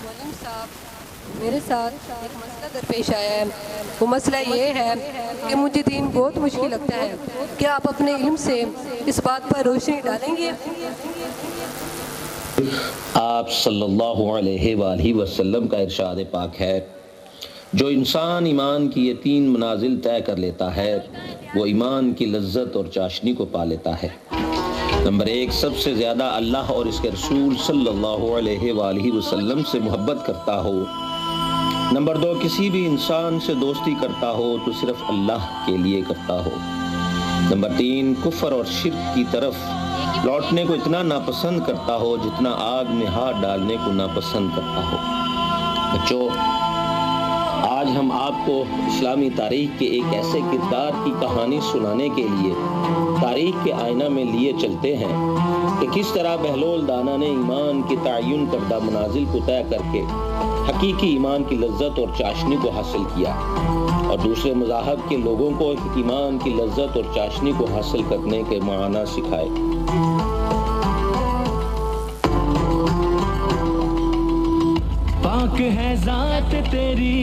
Muallem साहब, मेरे साथ एक मसला दरपेश आया है। वो मसला ये है कि मुझे दीन बहुत मुश्किल लगता है। क्या आप अपने इल्म से इस बात पर रोशनी डालेंगे? आप सल्लल्लाहु अलैहि वसल्लम का इरशाद पाक है, जो इंसान ईमान की ये 3 मनाजिल तय कर लेता है वो ईमान की लज्जत और चाशनी को पा लेता है। नंबर 1, सबसे ज़्यादा अल्लाह और इसके रसूल सल्लल्लाहु अलैहि वसल्लम से मोहब्बत करता हो। नंबर 2, किसी भी इंसान से दोस्ती करता हो तो सिर्फ अल्लाह के लिए करता हो। नंबर 3, कुफ्र और शिर्क की तरफ लौटने को इतना नापसंद करता हो जितना आग में हाथ डालने को नापसंद करता हो। बच्चों, आज हम आपको इस्लामी तारीख के एक ऐसे किरदार की कहानी सुनाने के लिए तारीख के आईना में लिए चलते हैं कि किस तरह बहलोल दाना ने ईमान की तयन करदा मनाजिल को तय करके हकीकी ईमान की लज्जत और चाशनी को हासिल किया और दूसरे मज़ाहब के लोगों को ईमान की लज्जत और चाशनी को हासिल करने के माना सिखाए। पाक है ज़ात तेरी,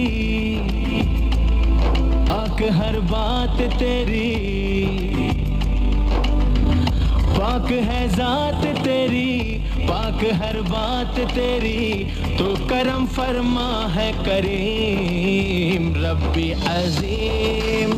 पाक हर बात तेरी, पाक है ज़ात तेरी, पाक हर बात तेरी, तो करम फरमा है करीम। रब्बी अज़ीम,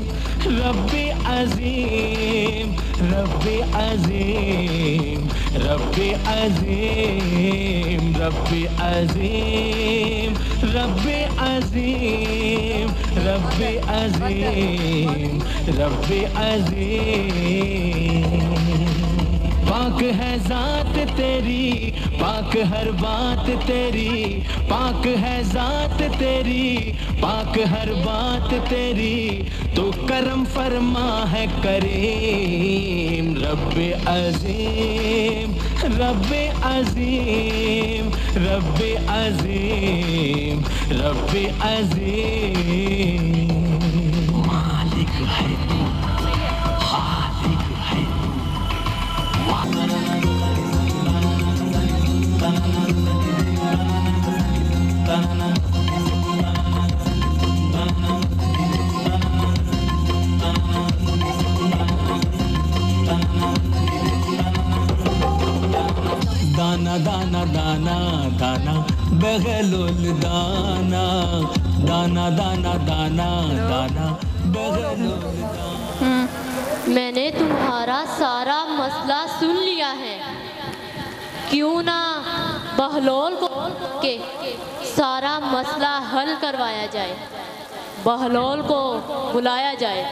रब्बी अज़ीम, रब्बी अज़ीम, रब्बी अज़ीम, रब्बी अज़ीम, रब्बी अज़ीम, रब्बी अज़ीम, रब्बी अज़ीम। पाक है ज़ात तेरी, पाक हर बात तेरी, पाक है ज़ात तेरी, पाक हर बात तेरी, तो करम फरमा है करीम। रब्बे अज़ीम, रब्बे अज़ीम, रब्बे अज़ीम, रब्बे अज़ीम। मालिक है, खालिक है। दाना दाना दाना दाना बगलोल दाना, दाना दाना दाना दाना बगलोल दाना। मैंने तुम्हारा सारा मसला सुन लिया है, क्यों ना बहलोल को के सारा मसला हल करवाया जाए। बहलोल को बुलाया जाए।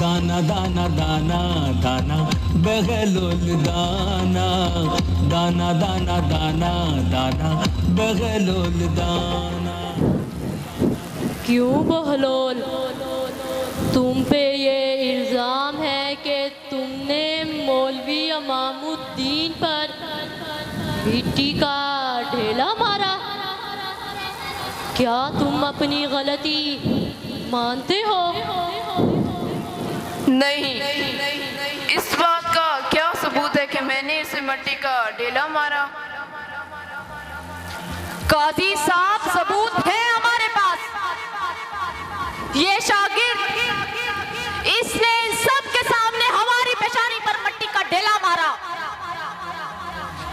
दाना दाना दाना दाना बगलोल दाना, दाना दाना दाना दाना बगलोल दाना। क्यों बहलोल, तुम पे ये इल्ज़ाम है कि तुमने मौलवी इमामुद्दीन पर मिट्टी का ढेला मारा। क्या तुम अपनी गलती मानते हो? नहीं, इस बात का क्या सबूत है कि मैंने इसे मिट्टी का ढेला मारा? काजी साहब, सबूत है हमारे पास। ये शागिर्द, इसने इन सब के सामने हमारी पेशानी पर मिट्टी का ढेला मारा।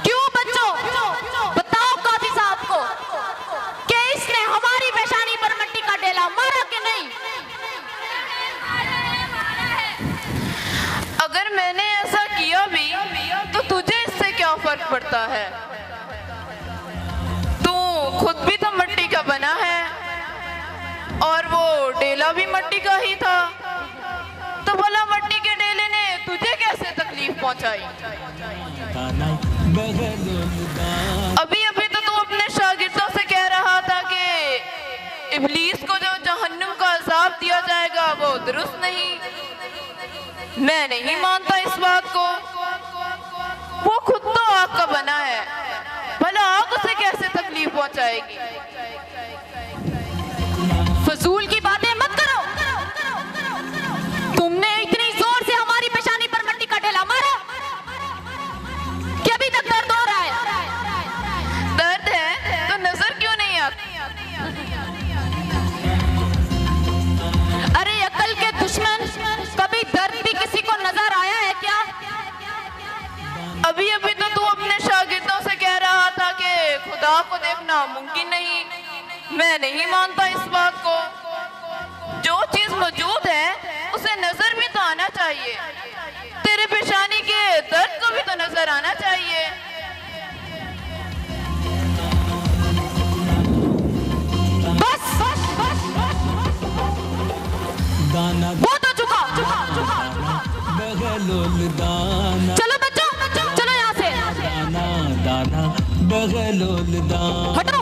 क्यों बच्चों, बताओ काजी साहब को कि इसने हमारी पेशानी पर मिट्टी का ढेला मारा कि नहीं? अगर मैंने ऐसा किया भी तो तुझे इससे क्या फर्क पड़ता है? तू खुद भी तो मिट्टी का बना है और वो ढेला भी मिट्टी का ही था, तो भला मिट्टी के ढेले ने तुझे कैसे तकलीफ पहुंचाई? अभी अभी तो तू अपने शागिर्दों से कह रहा था कि इब्लीस को जो जहन्नुम का अज़ाब दिया जाएगा वो दुरुस्त नहीं। मैं नहीं मानता इस बात को। वो खुद तो आग का बना अभी अभी तो तू अपने शागिर्दों से कह रहा था कि खुदा को देखना मुमकिन नहीं। मैं नहीं मानता इस बात को। जो चीज मौजूद है उसे नजर भी तो आना चाहिए। तेरे पेशानी के दर्द को भी तो नजर आना चाहिए। बस बस बस दाना बहुत हो चुका। बगलोल दाना, चलो बच्चों चलो यहाँ से। दाना दाना बगलोल दाना,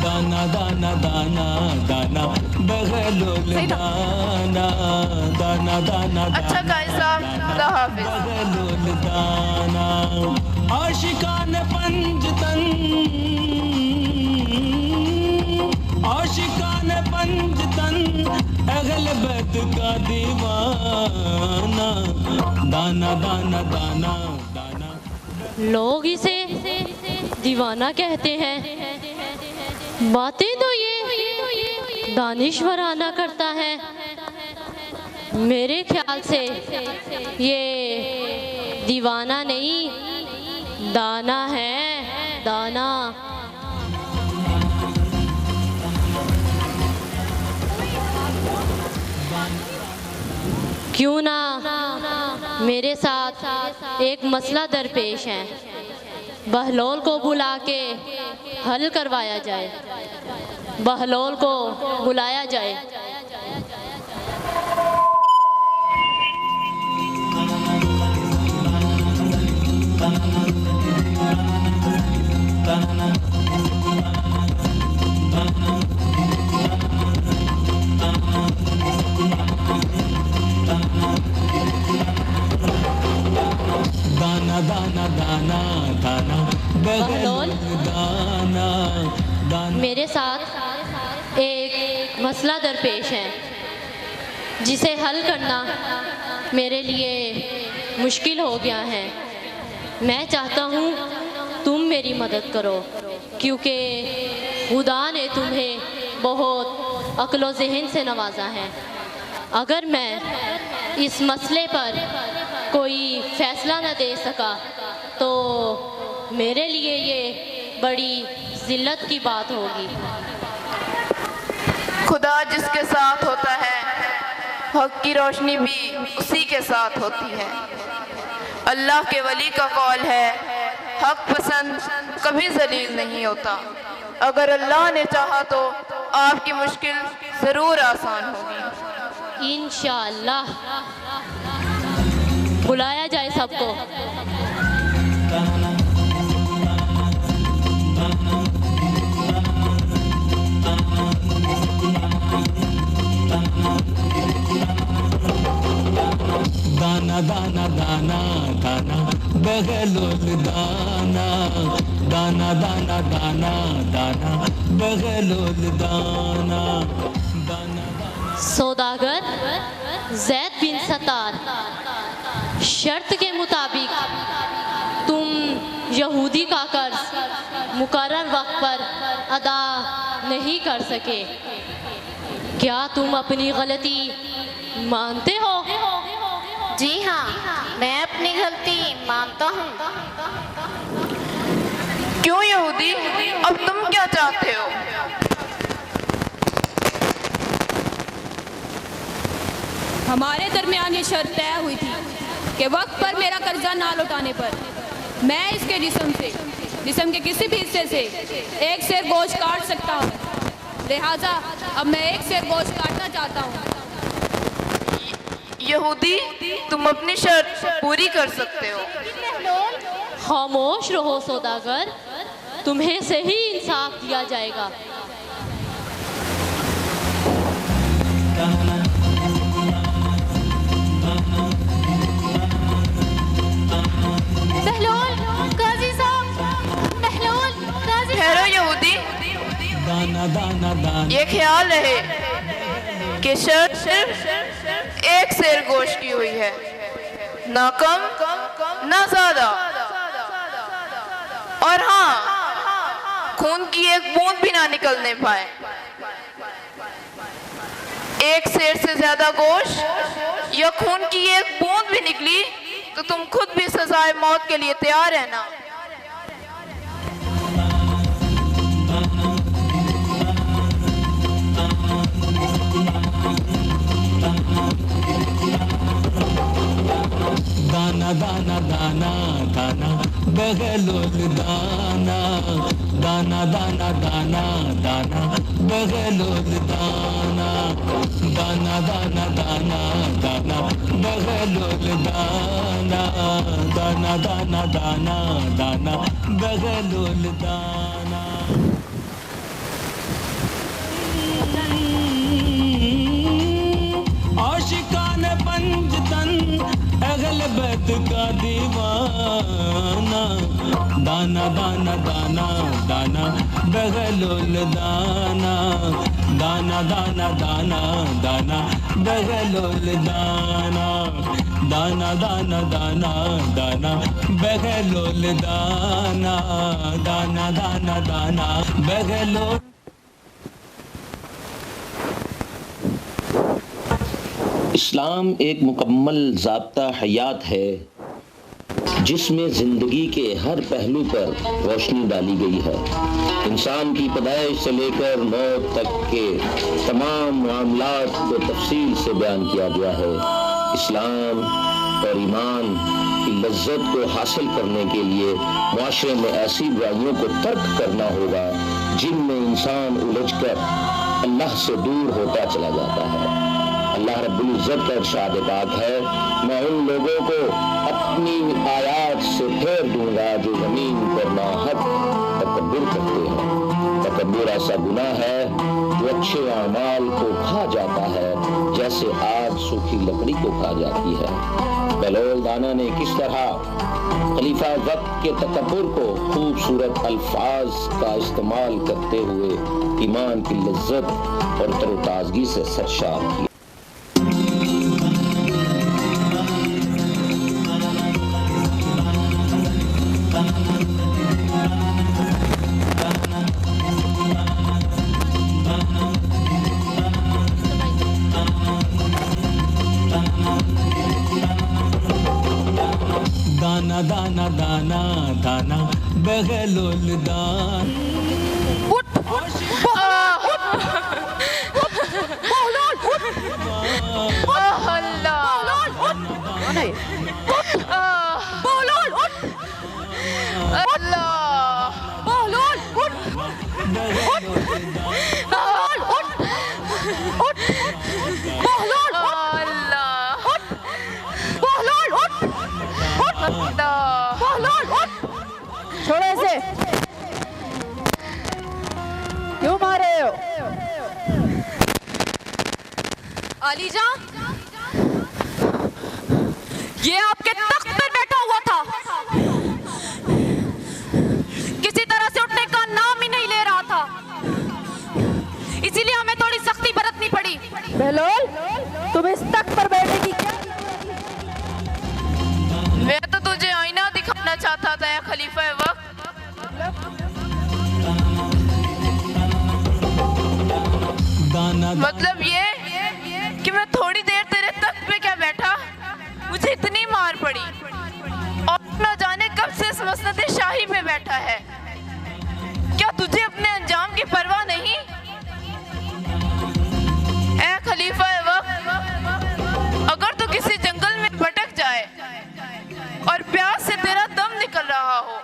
दाना दाना दाना दाना बगलोल दाना, दाना दाना अच्छा गाय साहब, खुदा हाफिज। बगलोल दाना। आशिकान पंजतन, आशिकान पंजतन, अगलबत का दीवाना, दाना दाना दाना दाना। लोग इसे दीवाना कहते हैं। बातें तो ये दानिश्वराना करता है। मेरे ख्याल से ये दीवाना नहीं, दाना है, दाना। क्यों ना मेरे साथ एक मसला दरपेश है, बहलोल को बुला के हल करवाया जाए। बहलोल को बुलाया जाए। दाना दाना दाना दाना बहलोल, दाना दाना। मेरे साथ एक मसला दरपेश है जिसे हल करना मेरे लिए मुश्किल हो गया है। मैं चाहता हूँ तुम मेरी मदद करो, क्योंकि खुदा ने तुम्हें बहुत अक्ल व ज़हन से नवाजा है। अगर मैं इस मसले पर कोई फैसला न दे सका तो मेरे लिए ये बड़ी ज़िल्लत की बात होगी। खुदा जिसके साथ होता है, हक की रोशनी भी उसी के साथ होती है। अल्लाह के वली का कौल है, हक पसंद कभी जलील नहीं होता। अगर अल्लाह ने चाहा तो आपकी मुश्किल ज़रूर आसान होगी। इंशाअल्लाह। बुलाया जाए सबको। दाना दाना दाना दाना बगलोल दाना, दाना दाना दाना दाना बगलोल दाना, दाना। सौदागर ज़ैद बिन सतार, शर्त के मुताबिक तुम यहूदी का कर्ज मुकर्रर वक्त पर अदा नहीं कर सके। क्या तुम अपनी गलती मानते हो? जी हाँ, मैं अपनी गलती मानता हूँ। क्यों यहूदी, अब तुम क्या चाहते हो? हमारे दरमियान ये शर्त तय हुई थी कि वक्त पर मेरा कर्जा ना लौटाने पर मैं इसके जिस्म के किसी भी हिस्से से एक सेर गोश्त काट सकता हूँ। लिहाजा अब मैं एक सेर गोश्त काटना चाहता हूँ। यहूदी, तुम अपनी शर्त पूरी कर सकते हो। खामोश रहो सौदागर, तुम्हें सही इंसाफ दिया जाएगा। ठहरो यहूदी, दाना दाना दाना। ये ख्याल रहे कि शर्त सिर्फ एक सेर गोश्त की हुई है, ना कम ना ज्यादा। और हाँ, खून की एक बूंद भी ना निकलने पाए। एक सेर से ज्यादा गोश्त या खून की एक बूंद भी निकली तो तुम खुद भी सजाए मौत के लिए तैयार है ना? दाना दाना दाना दाना बगलोल दाना, दाना दाना दाना दाना बगलोल दाना, दाना दाना दाना दाना बगलोल दाना, दाना दाना दाना दाना बगलोल दाना। आशिकान पंजतन अगलबत का दीवाना, दाना दाना दाना दाना बगलोल दाना, दाना दाना दाना दाना बगलोल दाना, दाना दाना दाना दाना बगलोल दाना, दाना दाना दाना बगलोल। इस्लाम एक मुकम्मल ज़ाब्ता हयात है जिसमें ज़िंदगी के हर पहलू पर रोशनी डाली गई है। इंसान की पैदाइश से लेकर मौत तक के तमाम मामलात को तफसील से बयान किया गया है। इस्लाम और ईमान की लज्जत को हासिल करने के लिए मुआशरे में ऐसी बुराइयों को तर्क करना होगा जिनमें इंसान उलझकर अल्लाह से दूर होता चला जाता है। अल्लाह रब्बुल इज़्ज़त का इरशाद पाक है, मैं उन लोगों को अपनी आयात से फेर दूंगा जो ज़मीन पर नाहक तकब्बुर करते हैं। तकब्बुर ऐसा गुनाह है जो अच्छे अमाल को खा जाता है जैसे आग सूखी लकड़ी को खा जाती है। बलोल दाना ने किस तरह खलीफा वक्त के तकब्बुर को खूबसूरत अल्फाज का इस्तेमाल करते हुए ईमान की लज्जत और तरोताज़गी से सरशार किया। दाना दाना दाना दाना बगलोल दाना। छोड़ो इसे, क्यों मारे हो? आलीजा, ये आपके तख्त पर बैठा हुआ था, किसी तरह से उठने का नाम ही नहीं ले रहा था, इसीलिए हमें थोड़ी सख्ती बरतनी पड़ी। बहलोल, तुम इस तख्त पर बैठने की क्या? मैं तो तुझे आईना दिखाना चाहता था या खलीफा वक्त। मतलब ये कि मैं थोड़ी देर तेरे तख्त पे क्या बैठा, मुझे इतनी मार पड़ी और न जाने कब से इस मसनद शाही पे बैठा है। क्या तुझे अपने अंजाम की परवाह नहीं? ऐ खलीफा वक्त, अगर तू किसी जंगल में भटक जाए और प्यास से तेरा दम निकल रहा हो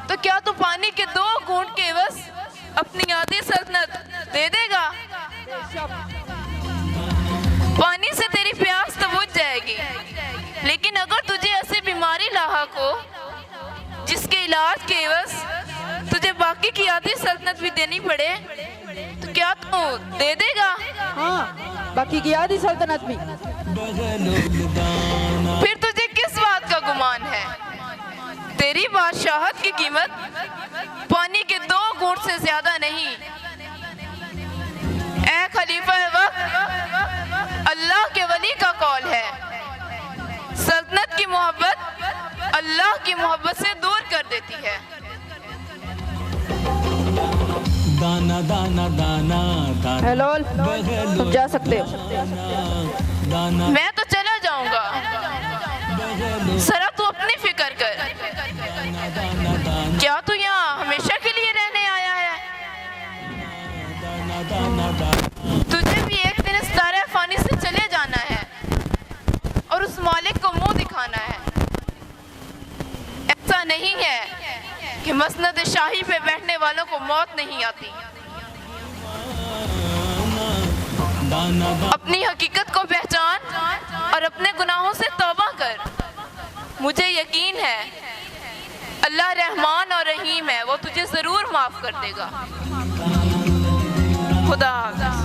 तो क्या तू पानी के 2 घूंट के एवज अपनी आधी सल्तनत दे देगा? पानी से तेरी प्यास तो बुझ जाएगी, लेकिन अगर तुझे ऐसी बीमारी लाहक हो जिसके इलाज के एवज तुझे बाकी की आधी सल्तनत भी देनी पड़े तो क्या तू दे देगा? हाँ, बाकी की आधी सल्तनत भी। फिर तुझे किस बात का गुमान है? तेरी बादशाहत की कीमत पानी के 2 घूंट से ज्यादा नहीं। ऐ खलीफा वक्त, अल्लाह के वली का कौल है, सल्तनत की मोहब्बत अल्लाह की मोहब्बत से दूर कर देती है। दाना दाना दाना दाना। बहलोल, तुम जा सकते हो। दाना मैं तो चला जाऊंगा, जरा तू अपनी फिक्र कर, क्या तू यहाँ हमेशा के लिए रहने आया है? तुझे भी एक दिन इस दायरे फानी से चले जाना है और उस मालिक को मुंह दिखाना है। ऐसा नहीं है कि मसनद शाही पे बैठने वालों को मौत नहीं आती। अपनी हकीकत को पहचान और अपने गुनाहों से तौबा कर। मुझे यकीन है अल्लाह रहमान और रहीम है, वो तुझे जरूर माफ कर देगा। खुदा हाफ़िज़।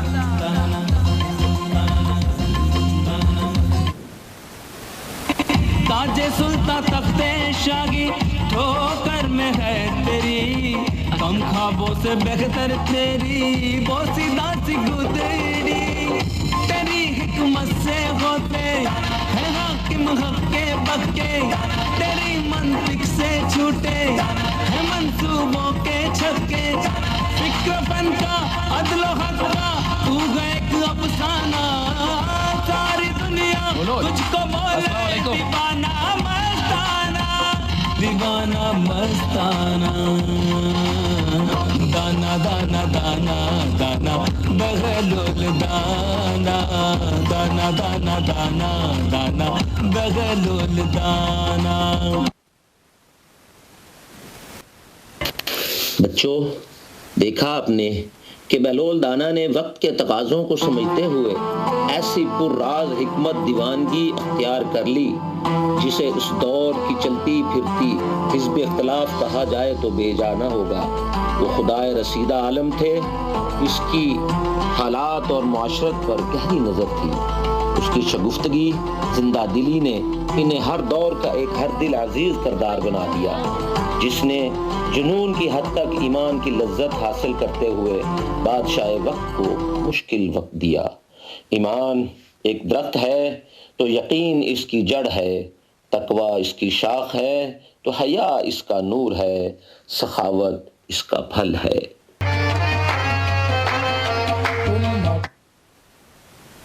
ताजे सुल्तान तख्ते शाही ठोकर में है तेरी, कम ख्वाबों से बेहतर तेरी वो सीधा सी गुजरी। तेरी हिकमत से होते है हाकिम हक के बक्के, तेरी मंतिक से छूटे है मंसूबों के छक्के। फिक्र फन का अदलो हक का तू है एक अफसाना, सारी दुनिया तुझको बोले दीवाना मस्ताना, दीवाना मस्ताना। दाना दाना दाना दाना बगलुल दाना, दाना दाना दाना दाना बगलुल दाना। बच्चों, देखा आपने कि बहलोल दाना ने वक्त के तकाज़ों को समझते हुए ऐसी पुर्राज हिकमत दीवानगी अख्तियार कर ली जिसे उस दौर की चलती फिरती हिज़्ब इख्तिलाफ कहा जाए तो बेजा न होगा। वो खुदाए रसीदा आलम थे, इसकी हालात और मुआशरत पर गहरी नज़र थी। उसकी शगुफ्तगी जिंदा दिली ने इन्हें हर दौर का एक हर दिल अजीज करदार बना दिया, जिसने जुनून की हद तक ईमान की लज्जत हासिल करते हुए बादशाह वक्त को मुश्किल वक्त दिया। ईमान एक दरख्त है तो यकीन इसकी जड़ है, तकवा इसकी शाख है तो हया इसका नूर है, सखावत इसका फल है।